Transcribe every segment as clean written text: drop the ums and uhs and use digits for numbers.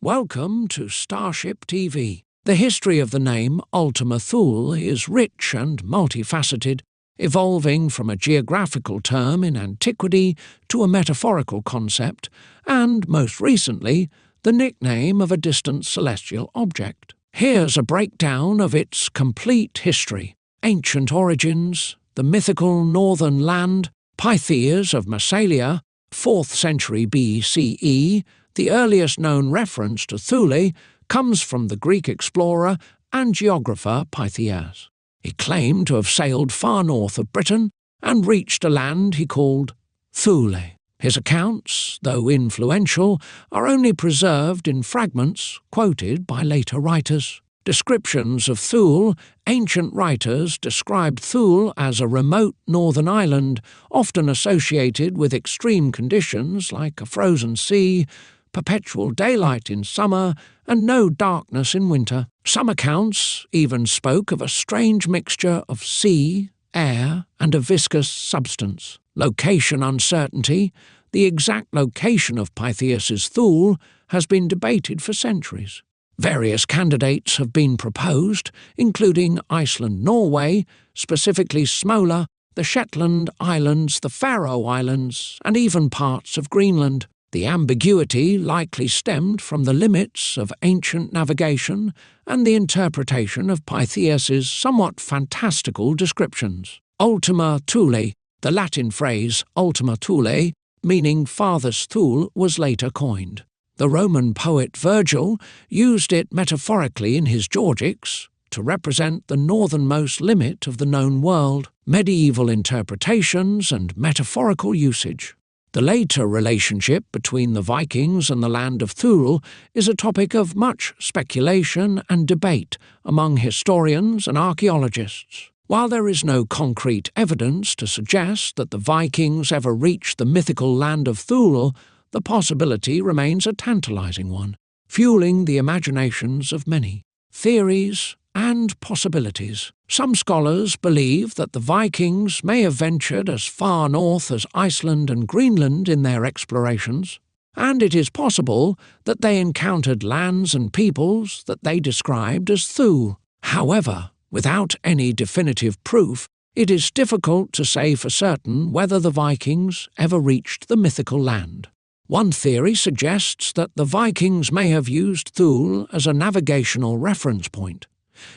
Welcome to Starship TV. The history of the name Ultima Thule is rich and multifaceted, evolving from a geographical term in antiquity to a metaphorical concept, and, most recently, the nickname of a distant celestial object. Here's a breakdown of its complete history: ancient origins, the mythical northern land, Pythias of Massalia, 4th century BCE. The earliest known reference to Thule comes from the Greek explorer and geographer Pythias. He claimed to have sailed far north of Britain and reached a land he called Thule. His accounts, though influential, are only preserved in fragments quoted by later writers. Descriptions of Thule: ancient writers described Thule as a remote northern island, often associated with extreme conditions like a frozen sea, perpetual daylight in summer, and no darkness in winter. Some accounts even spoke of a strange mixture of sea, air, and a viscous substance. Location uncertainty: the exact location of Pythias's Thule has been debated for centuries. Various candidates have been proposed, including Iceland, Norway, specifically Smola, the Shetland Islands, the Faroe Islands, and even parts of Greenland. The ambiguity likely stemmed from the limits of ancient navigation and the interpretation of Pythias's somewhat fantastical descriptions. Ultima Thule, the Latin phrase Ultima Thule, meaning farthest Thule, was later coined. The Roman poet Virgil used it metaphorically in his Georgics to represent the northernmost limit of the known world. Medieval interpretations and metaphorical usage. The later relationship between the Vikings and the land of Thule is a topic of much speculation and debate among historians and archaeologists. While there is no concrete evidence to suggest that the Vikings ever reached the mythical land of Thule, the possibility remains a tantalizing one, fueling the imaginations of many. Theories and possibilities. Some scholars believe that the Vikings may have ventured as far north as Iceland and Greenland in their explorations, and it is possible that they encountered lands and peoples that they described as Thule. However, without any definitive proof, it is difficult to say for certain whether the Vikings ever reached the mythical land. One theory suggests that the Vikings may have used Thule as a navigational reference point,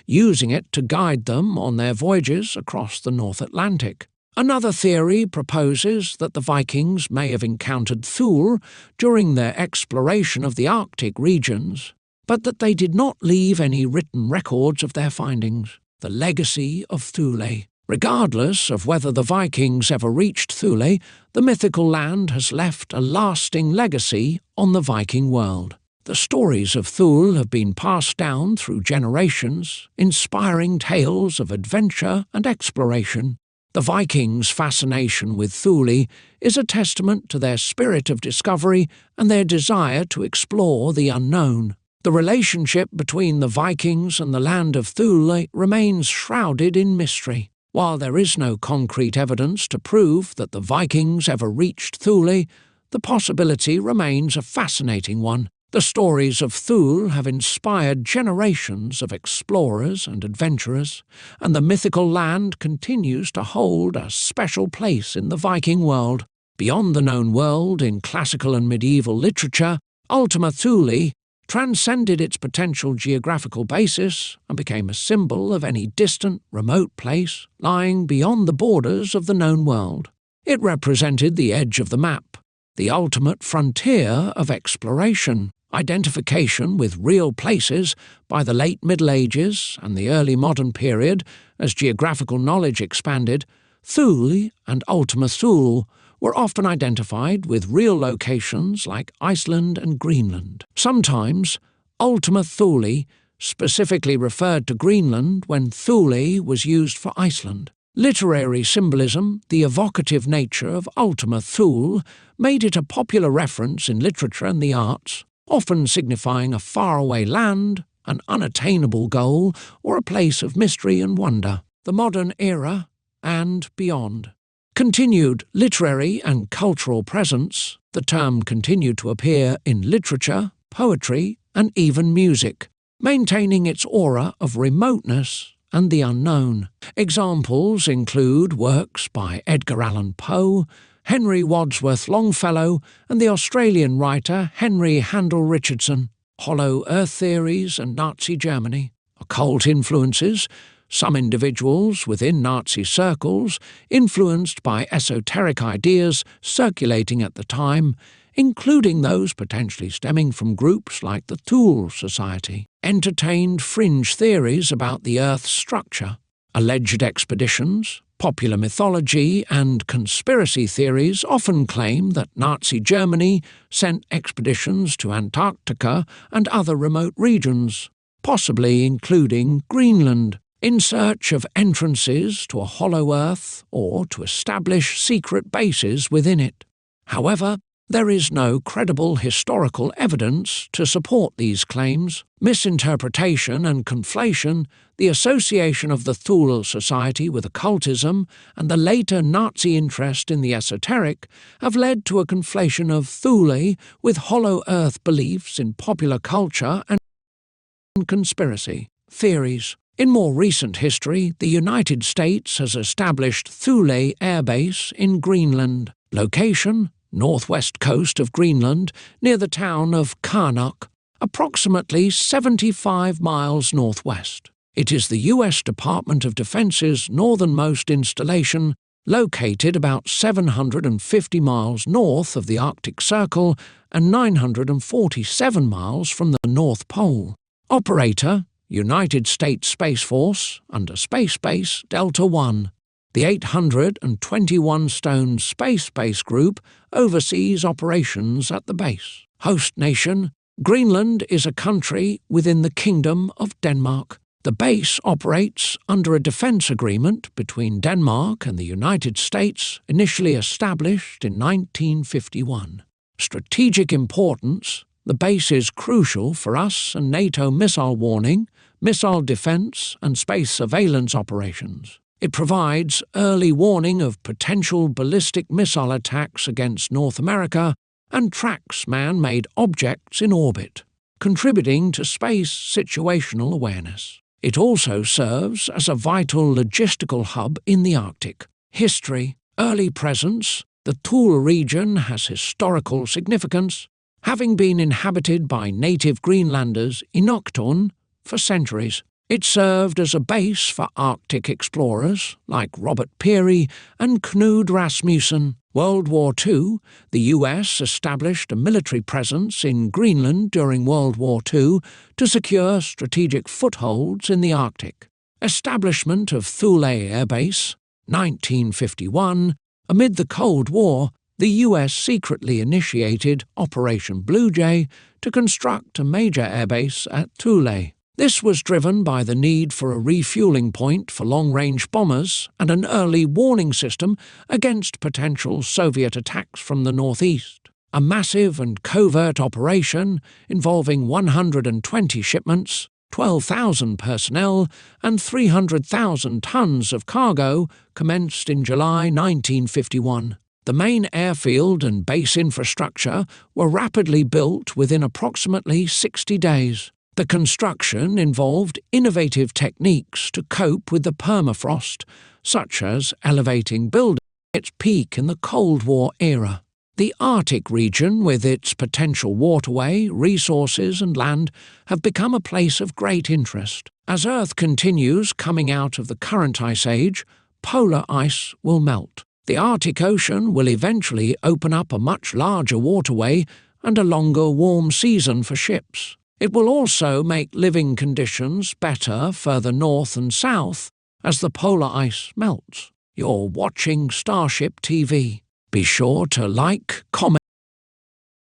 using it to guide them on their voyages across the North Atlantic. Another theory proposes that the Vikings may have encountered Thule during their exploration of the Arctic regions, but that they did not leave any written records of their findings. The legacy of Thule. Regardless of whether the Vikings ever reached Thule, the mythical land has left a lasting legacy on the Viking world. The stories of Thule have been passed down through generations, inspiring tales of adventure and exploration. The Vikings' fascination with Thule is a testament to their spirit of discovery and their desire to explore the unknown. The relationship between the Vikings and the land of Thule remains shrouded in mystery. While there is no concrete evidence to prove that the Vikings ever reached Thule, the possibility remains a fascinating one. The stories of Thule have inspired generations of explorers and adventurers, and the mythical land continues to hold a special place in the Viking world. Beyond the known world in classical and medieval literature, Ultima Thule transcended its potential geographical basis and became a symbol of any distant, remote place lying beyond the borders of the known world. It represented the edge of the map, the ultimate frontier of exploration. Identification with real places by the late Middle Ages and the early modern period, as geographical knowledge expanded, Thule and Ultima Thule were often identified with real locations like Iceland and Greenland. Sometimes, Ultima Thule specifically referred to Greenland when Thule was used for Iceland. Literary symbolism: the evocative nature of Ultima Thule made it a popular reference in literature and the arts, often signifying a faraway land, an unattainable goal, or a place of mystery and wonder. The modern era and beyond. Continued literary and cultural presence. The term continued to appear in literature, poetry, and even music, maintaining its aura of remoteness and the unknown. Examples include works by Edgar Allan Poe, Henry Wadsworth Longfellow, and the Australian writer Henry Handel Richardson. Hollow Earth theories and Nazi Germany. Occult influences. Some individuals within Nazi circles, influenced by esoteric ideas circulating at the time, including those potentially stemming from groups like the Thule Society, entertained fringe theories about the Earth's structure. Alleged expeditions, popular mythology, and conspiracy theories often claim that Nazi Germany sent expeditions to Antarctica and other remote regions, possibly including Greenland, in search of entrances to a hollow Earth or to establish secret bases within it. However, there is no credible historical evidence to support these claims. Misinterpretation and conflation, the association of the Thule Society with occultism, and the later Nazi interest in the esoteric have led to a conflation of Thule with hollow Earth beliefs in popular culture and conspiracy theories. In more recent history, the United States has established Thule Air Base in Greenland. Location: northwest coast of Greenland, near the town of Karnak, approximately 75 miles northwest. It is the U.S. Department of Defense's northernmost installation, located about 750 miles north of the Arctic Circle and 947 miles from the North Pole. Operator: United States Space Force, under Space Base Delta I. The 821-stone Space Base Group oversees operations at the base. Host nation: Greenland is a country within the Kingdom of Denmark. The base operates under a defense agreement between Denmark and the United States, initially established in 1951. Strategic importance: the base is crucial for us and NATO missile warning, missile defense, and space surveillance operations. It provides early warning of potential ballistic missile attacks against North America and tracks man-made objects in orbit, contributing to space situational awareness. It also serves as a vital logistical hub in the Arctic. History: early presence: the Thule region has historical significance, having been inhabited by native Greenlanders Inuktitut for centuries. It served as a base for Arctic explorers like Robert Peary and Knud Rasmussen. World War II, the U.S. established a military presence in Greenland during World War II to secure strategic footholds in the Arctic. Establishment of Thule Air Base, 1951. Amid the Cold War, the U.S. secretly initiated Operation Blue Jay to construct a major airbase at Thule. This was driven by the need for a refueling point for long-range bombers and an early warning system against potential Soviet attacks from the northeast. A massive and covert operation involving 120 shipments, 12,000 personnel, and 300,000 tons of cargo commenced in July 1951. The main airfield and base infrastructure were rapidly built within approximately 60 days. The construction involved innovative techniques to cope with the permafrost, such as elevating buildings at its peak in the Cold War era. The Arctic region, with its potential waterway, resources and land, have become a place of great interest. As Earth continues coming out of the current ice age, polar ice will melt. The Arctic Ocean will eventually open up a much larger waterway and a longer warm season for ships. It will also make living conditions better further north and south as the polar ice melts. You're watching Starship TV. Be sure to like, comment,